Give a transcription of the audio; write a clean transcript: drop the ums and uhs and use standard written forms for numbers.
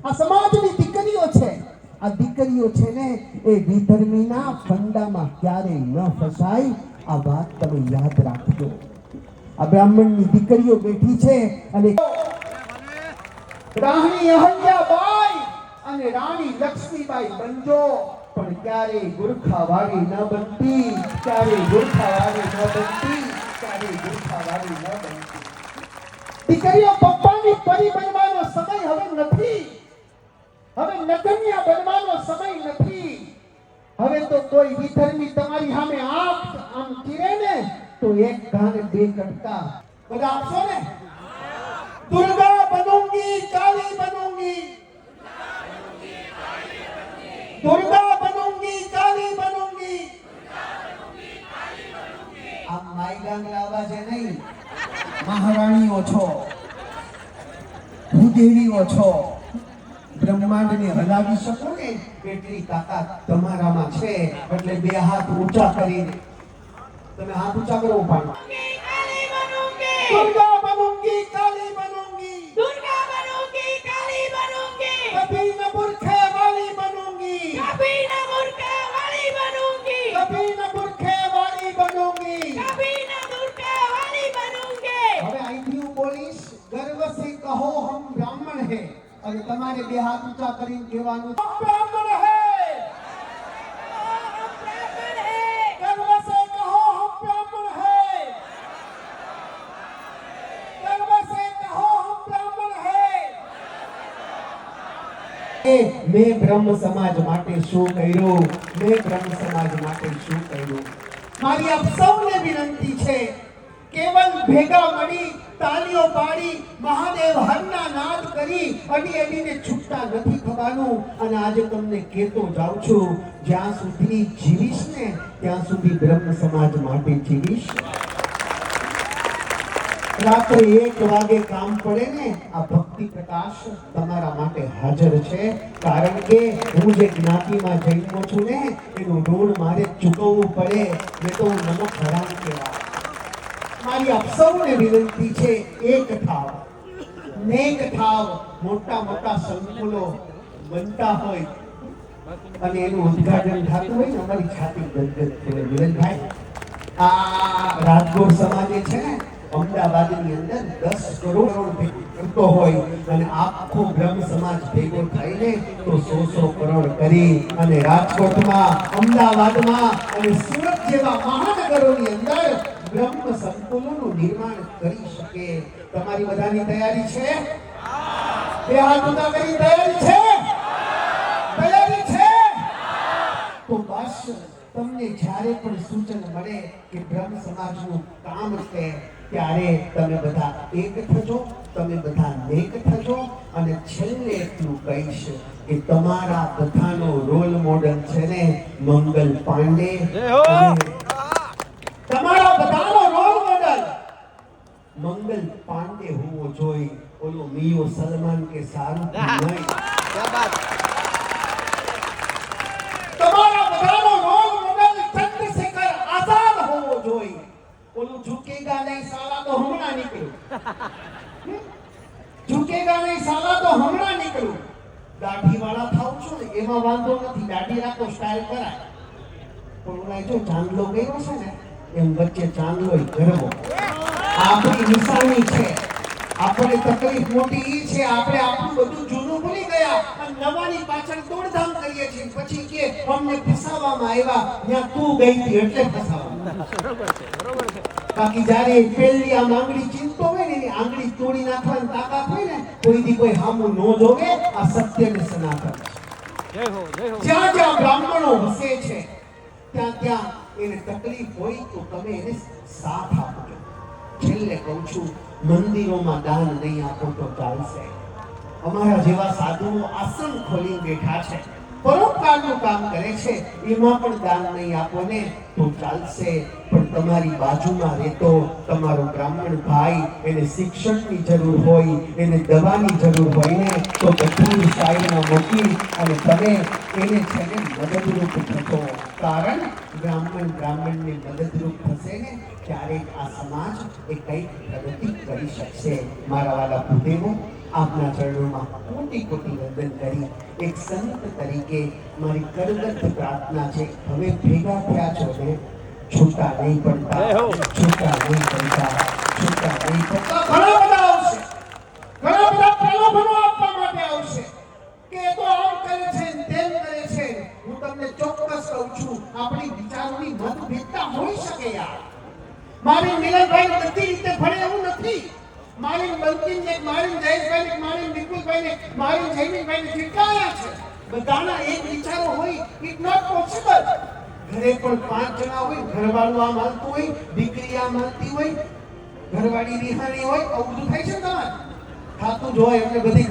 આ સમાજની દીકરીઓ છે. આ દીકરીઓ છે ને એ વિધર્મીના ફંડામાં ક્યારેય ન ફસાય. આ વાત તમે યાદ રાખજો. આ બ્રાહ્મણની દીકરીઓ બેઠી છે અને રાણી અહલ્યાબાઈ અને રાણી લક્ષ્મીબાઈ બનજો, પણ ક્યારેય ગુરખાવાળી ન બનતી, ક્યારેય ગુરખાવાળી ન બનતી, ક્યારેય ગુરખાવાળી ન બનતી. દીકરીઓ પપ્પાની પરી બનવાનો સમય હવે નથી. હવે નગન્યા બનવાનો સમય નથી. હવે તો કોઈ વિધર્મી તમારી સામે આંખ આમ ચીરે ને તો એક ઘાને બે કટકા બધા આપશો ને. दुर्गा बनूंगी काली बनूंगी, दुर्गा बनूंगी काली बनूंगी. आप माईगांग लावा છે નહીં, મહારાણીઓ છો, ભૂદેવીઓ છો. બ્રહ્માંડને હલાવી શકો ને એટલી તાકાત તમારામાં છે. એટલે બે હાથ ઊંચા કરીને તમે હાથ ઊંચા કરો. ઉપાડો. दुर्गा बनूंगी काली बनूंगी, दुर्गा बनूंगी काली बनूंगी, कभी न बुरखे वाली बनूंगी, कभी न मूर्खे वाली बनूंगी, कभी न बुरखे वाली बनूंगी, कभी न मूर्खे वाली बनूंगी. હવે અહીંથી હું બોલીશ, ગર્વ સે કહો હમ બ્રાહ્મણ હે. અને તમારે બે હાથ ઊંચા કરીને કહેવાનું બ્રાહ્મણ હે. ગર્વ સે કહો હમ બ્રાહ્મણ હે. ગર્વ સે કહો હમ બ્રાહ્મણ હે. મેં બ્રહ્મ સમાજ માટે શું કર્યું? મેં બ્રહ્મ સમાજ માટે શું કર્યું? મારી આપ સૌને વિનંતી છે, કેવલ ભેગા મળી તાલીઓ પાડી મહાદેવ હરના નાદ કરી અડી અડીને છૂટતા નથી થવાનું. અને આજે તમને કહેતો જાઉં છું, જ્યાં સુધી જીવીશ ને ત્યાં સુધી બ્રહ્મ સમાજ માટે જીવીશ. રાત્રે 1 વાગે કામ પડે ને આ ભક્તિ પ્રકાશ તમારા માટે હાજર છે. કારણ કે હું જે જ્ઞાતિમાં જન્મો છું ને એનું ઋણ મારે ચૂકવવું પડે. મેં તો નમક હરામ કહેવાય. મારી આપ સૌને વિનંતી છે, એક થાવ, નેક થાવ. મોટા મોટા સંકુલો બનતા હોય અને એનું ઉદ્ઘાટન થતું હોય ને અમારી છાતી ગદગદ કરે. વિરલભાઈ, આ રાજગોર સમાજે છે ને અમદાવાદની અંદર 10 કરોડ કરતો હોય અને આખો બ્રહ્મ સમાજ ભેગો થઈને તો 100 કરોડ કરી અને રાજકોટમાં, અમદાવાદમાં અને સુરત જેવા મહાનગરોની અંદર બ્રહ્મ સંકુલોનું નિર્માણ કરી શકે. તમારી બધાની તૈયારી છે? બે હાથ ઊંચા કરી તૈયારી છે? તૈયારી છે? તો બસ તમને જ્યારે પણ સૂચન મળે કે બ્રહ્મ સમાજનું કામ છે ત્યારે તમે બધા એક થજો, તમે બધા નેક થજો. અને છેલ્લે એટલું કહીશ કે તમારા બધાનો રોલ મોડલ છે ને મંગલ પાંડે. તમારા બધાનો રોલ મોડલ મંગલ પાંડે હોવો જોઈએ. ઓલો મિયો સલમાન કે શાહરુખ નહીં. તમારા બધાનો રોલ મોડલ ચંદ્રશેખર આઝાદ હોવો જોઈએ. ઓલું ઝુકેગા નહીં સાલા તો હમણાં નીકળ્યું. ઝુકેગા નહીં સાલા તો હમણાં નીકળ્યું. દાઢી વાળા થાવ છો ને એમાં વાંધો નથી, દાઢી રાખો, સ્ટાઇલ કરાય. પણ ઓલા જો ચાંદલો ગયો છે ને એમ વચ્ચે ચાંદલો ગરબો. આપણી નિશાની છે. આપણે તકલીફ મોટી ઈ છે, આપણે આપણું બધું જૂનું ભૂલી ગયા અને નવાની પાછળ દોડધામ કરીએ છીએ. પછી કે અમને ફસાવવામાં આવ્યા. ત્યાં તું ગઈ હતી એટલે ફસાવવામાં. બાકી જ્યારે પેલી આ આંગળી ચીંતો હોય ને એની આંગળી તોડી નાખવાની તાકાત હોય ને કોઈ દી કોઈ હામું ન જોવે. આ સત્યને સનાતન. જ્યાં જ્યાં બ્રાહ્મણો વસે છે ત્યાં ત્યાં એને તકલીફ હોય તો તમે એને સાથ આપજો. છેલ્લે કહું છું, મંદિરોમાં દાન નહીં આપો તો ચાલશે. અમારા જેવા સાધુઓ આસન ખોલી બેઠા છે, પરોપકારનું કામ કરે છે, એમાં પણ દાન નહીં આપો ને તો ચાલશે. પણ તમારી બાજુમાં રહેતો તમારો બ્રાહ્મણ ભાઈ, એને શિક્ષણની જરૂર હોય, એને દવાની જરૂર હોય ને તો બધું સાઈડમાં મૂકી અને તમે એને છે ને મદદરૂપ થશો. કારણ બ્રાહ્મણને મદદરૂપ થશે ને ત્યારે આ સમાજ એ કંઈક પ્રગતિ કરી શકશે. મારા વાલા ભૂદેવો, આપના ચરણોમાં કોટી કોટી વંદન કરી એક સંત તરીકે મારી કરગત પ્રાર્થના છે, હવે ભેગા થયા છો ને, છૂટા નહીં પડતા, છૂટા નહીં પડતા, છૂટા નહીં પડતા. ઘણા બધા આવશે, ઘણા બધા પ્રલોભનો આપવા માટે આવશે કે એ તો આમ કરે છે ને તેમ કરે છે. હું તમને ચોક્કસ કહું છું, આપણી વિચારોની મતભેદતા હોઈ શકે યાર. મારી મિલનભાઈ બધી રીતે ભણે એવું નથી. મારી બંકિમને, મારી જયેશભાઈને, મારી નિકુલભાઈને, મારી જયમીનભાઈને જેટલા છે બધાના એક વિચારો હોય. It not possible. ઘરે પણ 5 જણા હોય, ઘરવાળું આ માનતું હોય, દીકરી આ માનતી હોય, ઘરવાળી રિહાણી હોય, આવું બધું થાય છે ને તમારે. થાતું જ હોય એટલે બધી